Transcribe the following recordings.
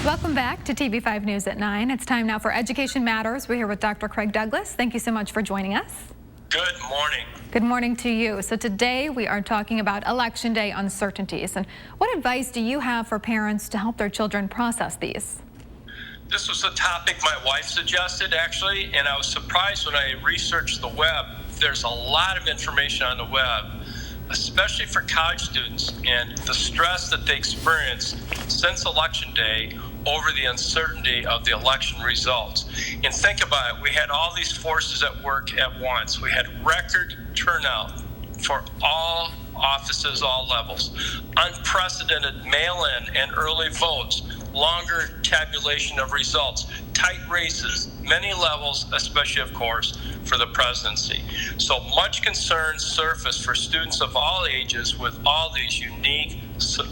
Welcome back to TV5 News at 9. It's time now for Education Matters. We're here with Dr. Craig Douglas. Thank you so much for joining us. Good morning. Good morning to you. So today we are talking about Election Day uncertainties. And what advice do you have for parents to help their children process these? This was a topic my wife suggested, actually, and I was surprised when I researched the web. There's a lot of information on the web, especially for college students, and the stress that they experience since Election Day over the uncertainty of the election results. And think about it, we had all these forces at work at once. We had record turnout for all offices, all levels, unprecedented mail-in and early votes, longer tabulation of results, tight races, many levels, especially, of course, for the presidency. So much concern surfaced for students of all ages with all these unique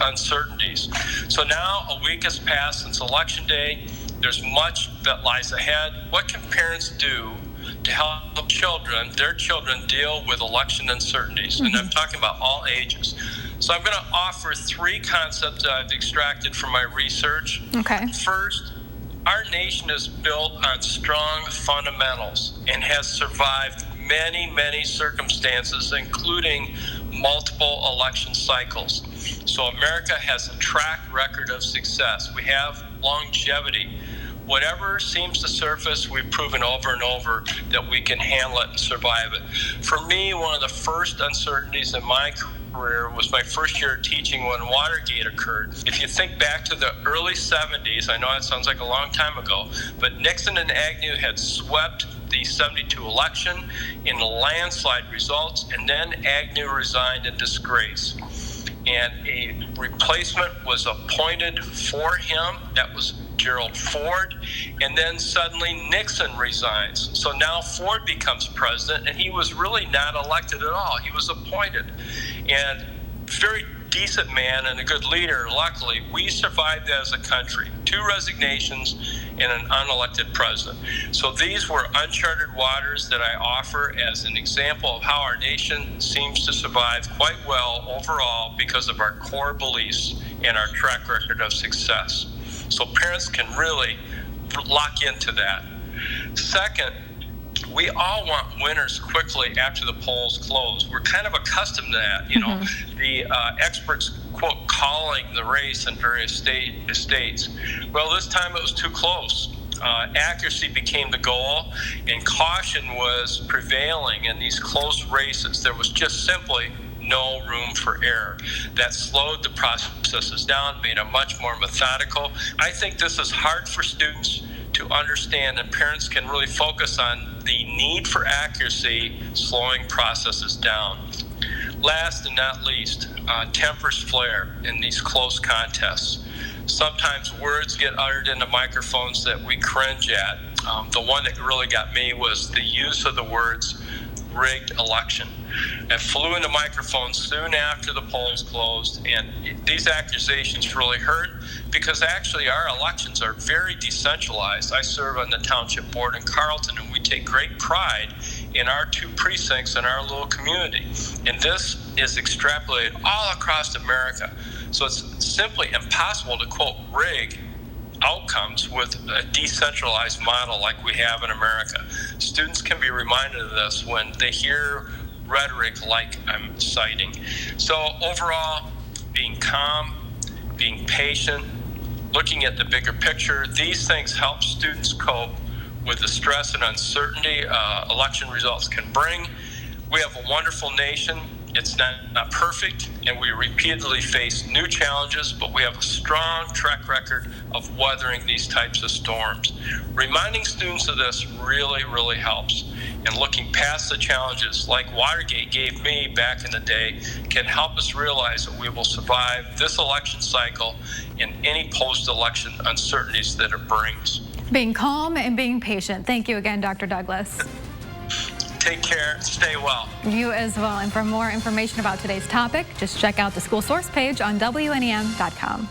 uncertainties. So now a week has passed since Election Day. There's much that lies ahead. What can parents do to help their children deal with election uncertainties? And I'm talking about all ages. So I'm going to offer three concepts that I've extracted from my research. Okay. First, our nation is built on strong fundamentals and has survived many, many circumstances, including multiple election cycles. So America has a track record of success. We have longevity. Whatever seems to surface, we've proven over and over that we can handle it and survive it. For me, one of the first uncertainties in my career was my first year teaching when Watergate occurred. If you think back to the early 70s, I know that sounds like a long time ago, but Nixon and Agnew had swept the 72 election in landslide results, and then Agnew resigned in disgrace. And a replacement was appointed for him. That was Gerald Ford. And then suddenly Nixon resigns. So now Ford becomes president, and he was really not elected at all. He was appointed. And very decent man and a good leader. Luckily, we survived as a country. 2 resignations and an unelected president. So these were uncharted waters that I offer as an example of how our nation seems to survive quite well overall because of our core beliefs and our track record of success. So parents can really lock into that. Second, we all want winners quickly after the polls close. We're kind of accustomed to that. You know, the experts, quote, calling the race in various states. Well, this time it was too close. Accuracy became the goal, and caution was prevailing in these close races. There was just simply no room for error. That slowed the processes down, made them much more methodical. I think this is hard for students to understand, and parents can really focus on the need for accuracy, slowing processes down. Last and not least, tempers flare in these close contests. Sometimes words get uttered into microphones that we cringe at. The one that really got me was the use of the words rigged election. It flew into microphones soon after the polls closed, and these accusations really hurt because actually our elections are very decentralized. I serve on the township board in Carlton, and we take great pride in our 2 precincts in our little community. And this is extrapolated all across America. So it's simply impossible to, quote, rig outcomes with a decentralized model like we have in America. Students can be reminded of this when they hear rhetoric like I'm citing. So overall, being calm, being patient, looking at the bigger picture, these things help students cope with the stress and uncertainty election results can bring. We have a wonderful nation. It's not perfect, and we repeatedly face new challenges, but we have a strong track record of weathering these types of storms. Reminding students of this really, really helps. And looking past the challenges like Watergate gave me back in the day can help us realize that we will survive this election cycle and any post-election uncertainties that it brings. Being calm and being patient. Thank you again, Dr. Douglas. Take care. Stay well. You as well. And for more information about today's topic, just check out the school source page on WNEM.com.